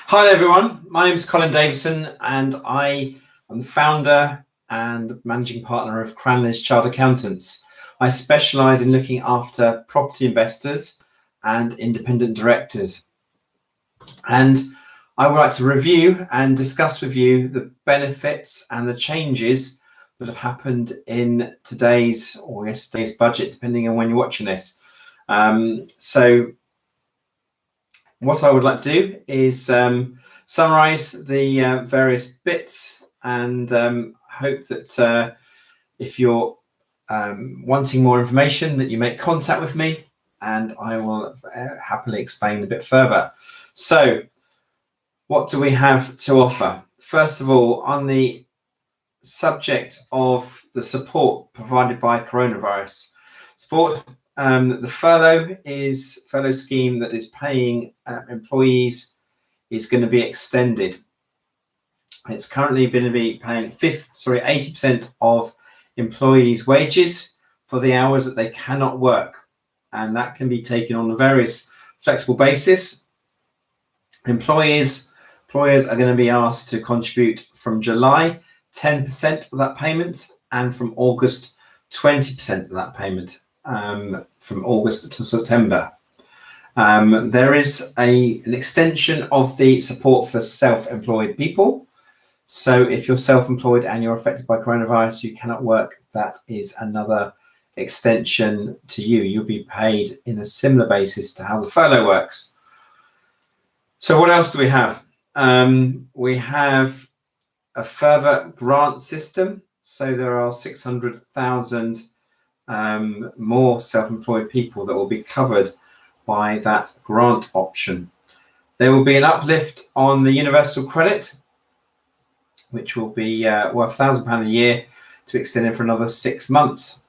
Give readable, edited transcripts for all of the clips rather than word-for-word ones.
Hi everyone, my name is Colin Davison and I am the founder and managing partner of Cranleigh's Chartered Accountants. I specialise in looking after property investors and independent directors. And I would like to review and discuss with you the benefits and the changes that have happened in today's or yesterday's budget, depending on when you're watching this. So what I would like to do is summarise the various bits and hope that if you're wanting more information that you make contact with me and I will happily explain a bit further. So what do we have to offer? First of all, on the subject of the support provided by coronavirus support, the furlough scheme that is paying employees is going to be extended. It's currently going to be paying 80% of employees' wages for the hours that they cannot work, and that can be taken on a various flexible basis. Employers are going to be asked to contribute from July 10% of that payment, and from August 20% of that payment, from August to September. There is an extension of the support for self-employed people. So if you're self-employed and you're affected by coronavirus, you cannot work, that is another extension to you. You'll be paid in a similar basis to how the furlough works. So what else do we have? We have a further grant system. So there are 600,000 more self-employed people that will be covered by that grant option. There will be an uplift on the universal credit, which will be worth £1,000 a year to extend it for another 6 months.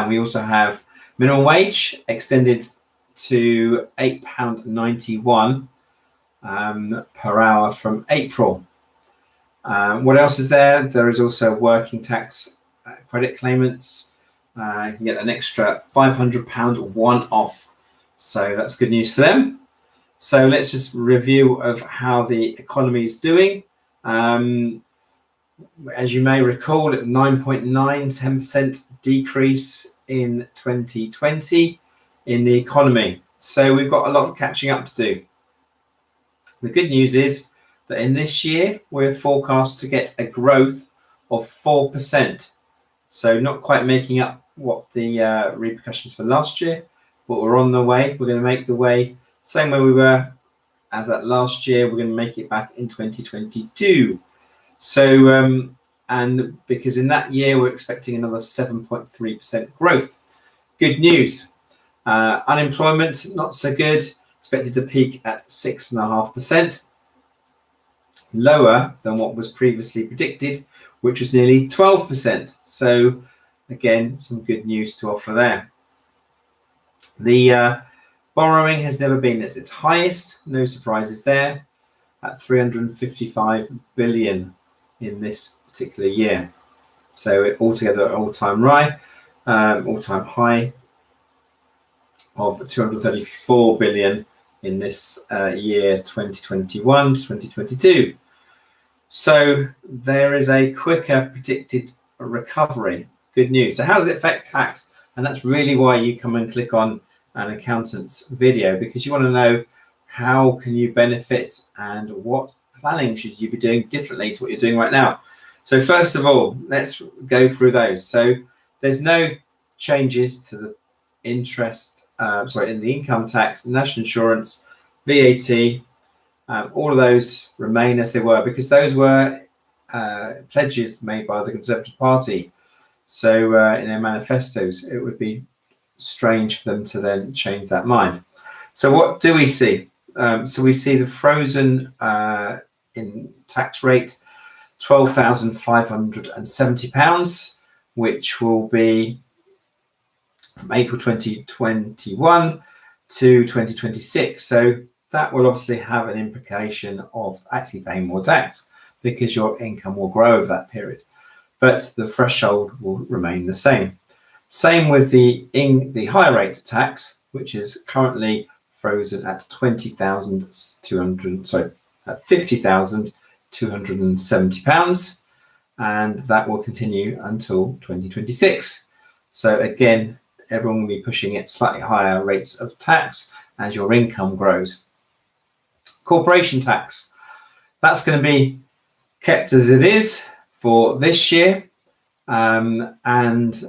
We also have minimum wage extended to £8.91 per hour from April. What else is there? There is also working tax credit claimants. You can get an extra £500 one-off. So that's good news for them. So let's just review of how the economy is doing. As you may recall, 10% decrease in 2020 in the economy. So we've got a lot of catching up to do. The good news is that in this year, we're forecast to get a growth of 4%. So not quite making up what the repercussions for last year, but we're on the way. We're going to make the way same way we were as at last year. We're going to make it back in 2022. So, and because in that year, we're expecting another 7.3% growth. Good news. Unemployment, not so good. Expected to peak at 6.5%. Lower than what was previously predicted, which was nearly 12%. So again, some good news to offer there. The borrowing has never been at its highest, no surprises there, at 355 billion in this particular year. So altogether all-time high of 234 billion in this year 2021-2022. So there is a quicker predicted recovery. Good news. So how does it affect tax? And that's really why you come and click on an accountant's video, because you want to know how can you benefit and what planning should you be doing differently to what you're doing right now. So first of all, let's go through those. So there's no changes to the in the income tax, national insurance, VAT. All of those remain as they were, because those were pledges made by the Conservative Party. So in their manifestos, it would be strange for them to then change that mind. So what do we see? So we see the frozen in tax rate, £12,570, which will be from April 2021 to 2026. So that will obviously have an implication of actually paying more tax, because your income will grow over that period, but the threshold will remain the same. Same with the higher rate tax, which is currently frozen at 50,270 pounds, and that will continue until 2026. So again, everyone will be pushing at slightly higher rates of tax as your income grows. Corporation tax, that's going to be kept as it is for this year, and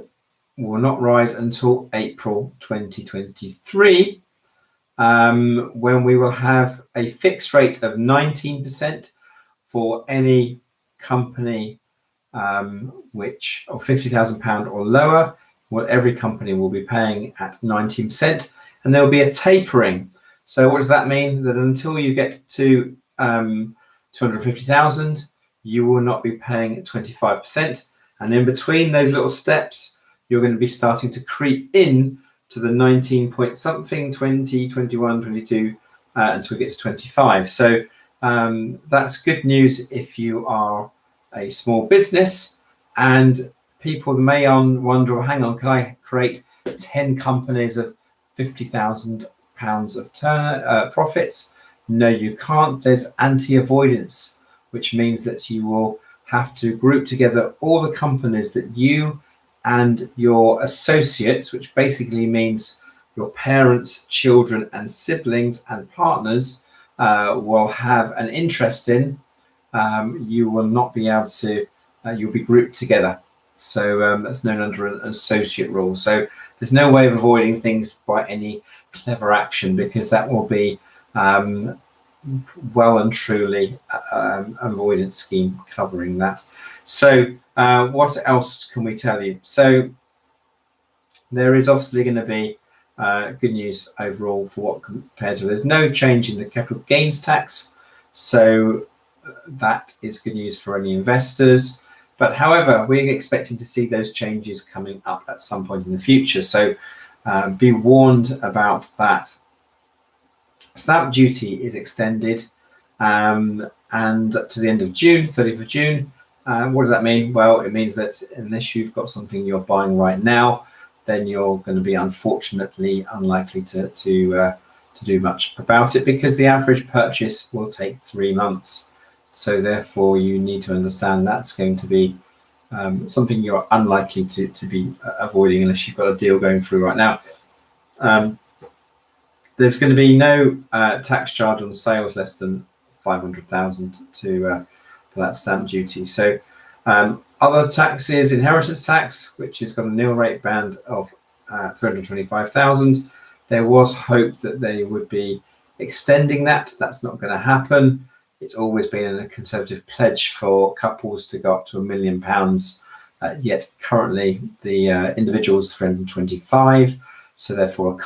will not rise until April 2023, when we will have a fixed rate of 19% for any company which of £50,000 or lower. What every company will be paying at 19%, and there will be a tapering. So what does that mean? That until you get to 250,000, you will not be paying 25%, and in between those little steps, you're going to be starting to creep in to the 19 point something, 20, 21, 22, until we get to 25. So that's good news if you are a small business, and people may wonder, well, hang on, can I create 10 companies of £50,000 of profits? No, you can't. There's anti-avoidance, which means that you will have to group together all the companies that you and your associates, which basically means your parents, children, and siblings and partners will have an interest in. You will not be able to, you'll be grouped together. So that's known under an associate rule. So there's no way of avoiding things by any clever action, because that will be well and truly avoidance scheme covering that. So what else can we tell you? So there is obviously going to be good news overall for what compared to, there's no change in the capital gains tax. So that is good news for any investors. But however, we're expecting to see those changes coming up at some point in the future. So be warned about that. Stamp duty is extended and to the end of June, 30th of June. What does that mean? Well, it means that unless you've got something you're buying right now, then you're going to be unfortunately unlikely to do much about it, because the average purchase will take 3 months. So therefore, you need to understand that's going to be something you're unlikely to be avoiding unless you've got a deal going through right now. There's going to be no tax charge on sales less than 500,000 for that stamp duty. So other taxes, inheritance tax, which has got a nil rate band of 325,000. There was hope that they would be extending that. That's not going to happen. It's always been a Conservative pledge for couples to go up to £1 million. Yet currently the individual's 325. So therefore,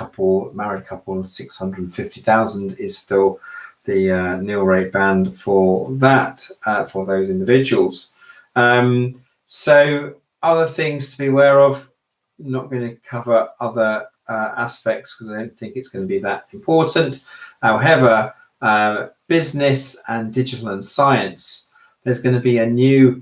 married couple, 650,000 is still the nil rate band for that, for those individuals. So other things to be aware of. I'm not going to cover other aspects because I don't think it's going to be that important. However, business and digital and science, there's going to be a new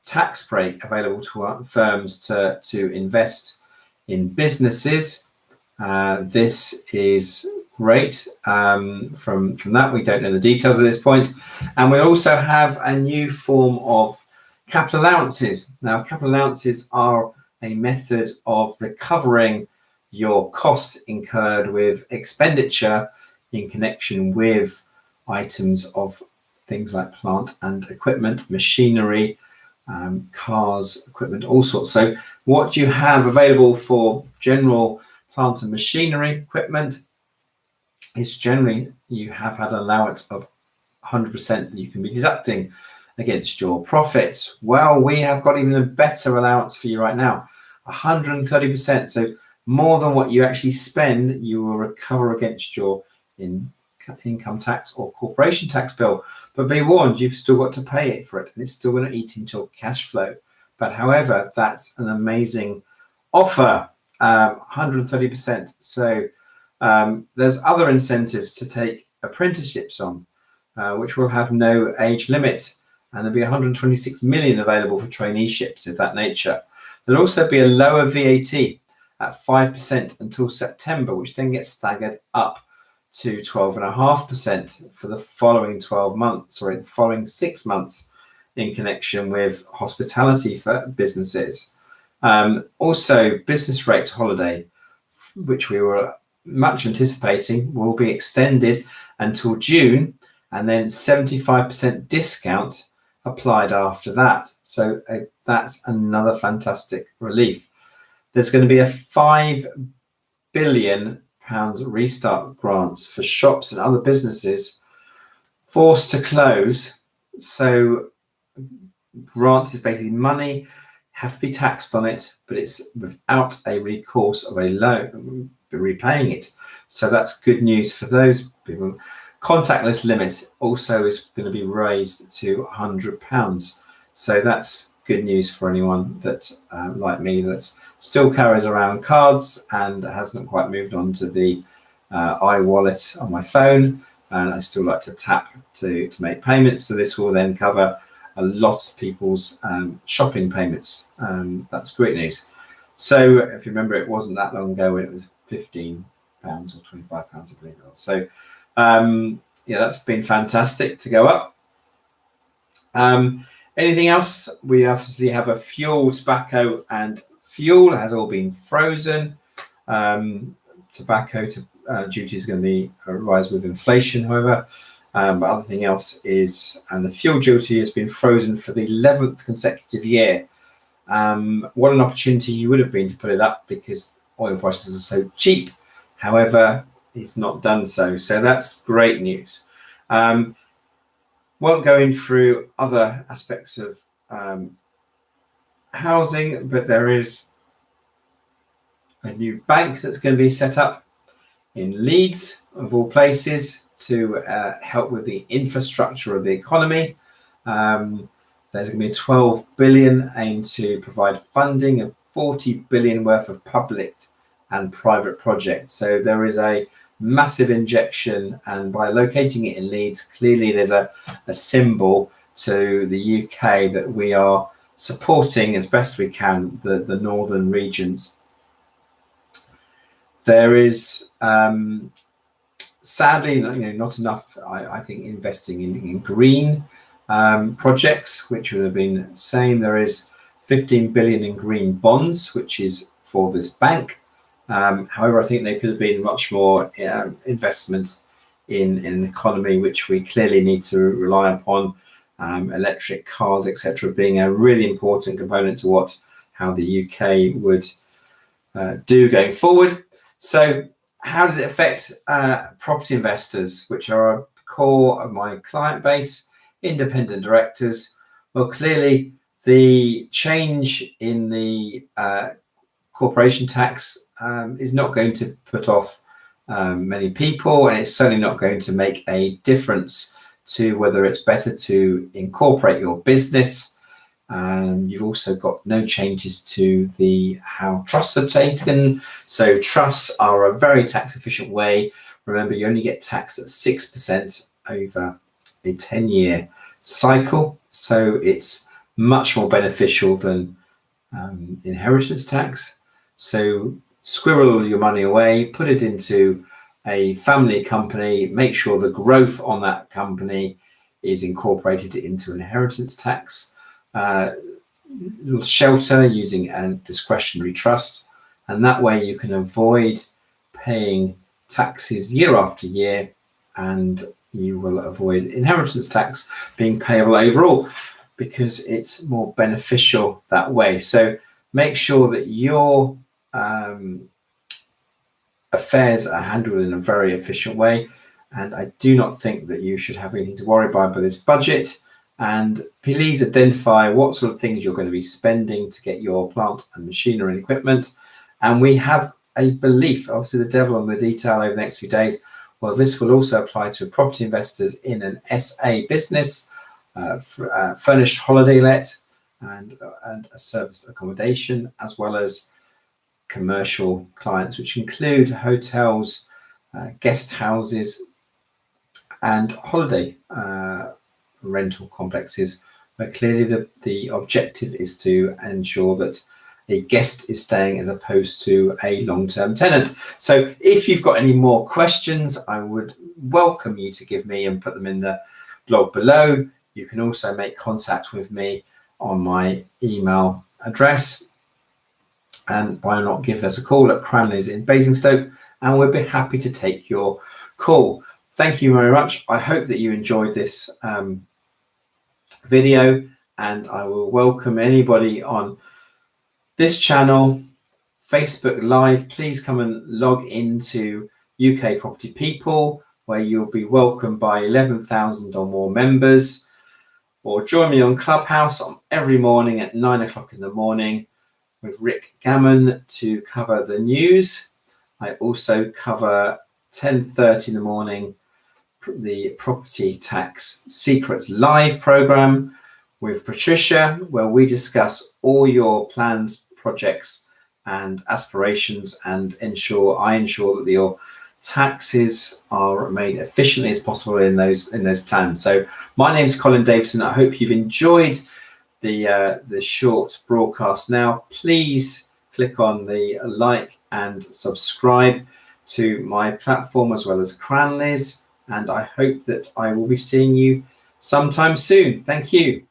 tax break available to firms to invest in businesses. This is great. From that, we don't know the details at this point. And we also have a new form of capital allowances. Now, capital allowances are a method of recovering your costs incurred with expenditure in connection with items of things like plant and equipment, machinery, cars, equipment, all sorts. So what you have available for general plant and machinery equipment is generally you have had an allowance of 100% that you can be deducting against your profits. Well, we have got even a better allowance for you right now, 130%. So more than what you actually spend, you will recover against your income tax or corporation tax bill. But be warned, you've still got to pay it for it, and it's still going to eat into your cash flow. But however, that's an amazing offer, 130%. So there's other incentives to take apprenticeships on, which will have no age limit, and there'll be 126 million available for traineeships of that nature. There'll also be a lower VAT at 5% until September, which then gets staggered up to 12.5% for the following 12 months, or the following 6 months, in connection with hospitality for businesses. Also, business rates holiday, which we were much anticipating, will be extended until June, and then 75% discount applied after that. So that's another fantastic relief. There's going to be a £5 billion restart grants for shops and other businesses forced to close. So grant is basically money, have to be taxed on it, but it's without a recourse of a loan, repaying it. So that's good news for those people. Contactless limit also is going to be raised to £100. So that's good news for anyone that, like me, that still carries around cards and hasn't quite moved on to the iWallet on my phone. And I still like to tap to make payments. So this will then cover a lot of people's shopping payments. That's great news. So if you remember, it wasn't that long ago when it was £15 or £25, I believe it was. So yeah, that's been fantastic to go up. Anything else? We obviously have a fuel, tobacco, and fuel has all been frozen. Tobacco duty is going to be rise with inflation, however. But other thing else is, and the fuel duty has been frozen for the 11th consecutive year. What an opportunity you would have been to put it up, because oil prices are so cheap. However, it's not done so. So that's great news. Won't go in through other aspects of housing, but there is a new bank that's going to be set up in Leeds, of all places, to help with the infrastructure of the economy. There's going to be 12 billion aimed to provide funding of 40 billion worth of public and private projects. So there is a massive injection, and by locating it in Leeds, clearly there's a symbol to the UK that we are supporting as best we can the northern regions. There is sadly not enough, I think, investing in green projects, which would have been saying there is 15 billion in green bonds, which is for this bank. However, I think there could have been much more investment in an economy which we clearly need to rely upon, electric cars, etc., being a really important component to how the UK would do going forward. So how does it affect property investors, which are a core of my client base, independent directors? Well, clearly the change in the corporation tax is not going to put off many people, and it's certainly not going to make a difference to whether it's better to incorporate your business. You've also got no changes to how trusts are taken. So trusts are a very tax efficient way. Remember, you only get taxed at 6% over a 10-year cycle. So it's much more beneficial than inheritance tax. So squirrel your money away, put it into a family company, make sure the growth on that company is incorporated into inheritance tax. Little shelter using a discretionary trust, and that way you can avoid paying taxes year after year, and you will avoid inheritance tax being payable overall, because it's more beneficial that way. So make sure that your affairs are handled in a very efficient way, and I do not think that you should have anything to worry about by this budget. And please identify what sort of things you're going to be spending to get your plant and machinery and equipment. And we have a belief, obviously the devil on the detail over the next few days, well, this will also apply to property investors in an SA business, furnished holiday let, and a serviced accommodation, as well as commercial clients, which include hotels, guest houses, and holiday rental complexes, where clearly the objective is to ensure that a guest is staying as opposed to a long-term tenant. So if you've got any more questions, I would welcome you to give me and put them in the blog below. You can also make contact with me on my email address, and why not give us a call at Cranley's in Basingstoke, and we'll be happy to take your call. Thank you very much. I hope that you enjoyed this video, and I will welcome anybody on this channel, Facebook Live. Please come and log into UK Property People, where you'll be welcomed by 11,000 or more members, or join me on Clubhouse on every morning at 9 o'clock in the morning with Rick Gammon to cover the news. I also cover 10:30 in the morning the Property Tax Secret Live program with Patricia, where we discuss all your plans, projects and aspirations, and I ensure that your taxes are made efficiently as possible in those plans. So my name's Colin Davison. I hope you've enjoyed the short broadcast. Now please click on the like and subscribe to my platform as well as Cranley's, and I hope that I will be seeing you sometime soon. Thank you.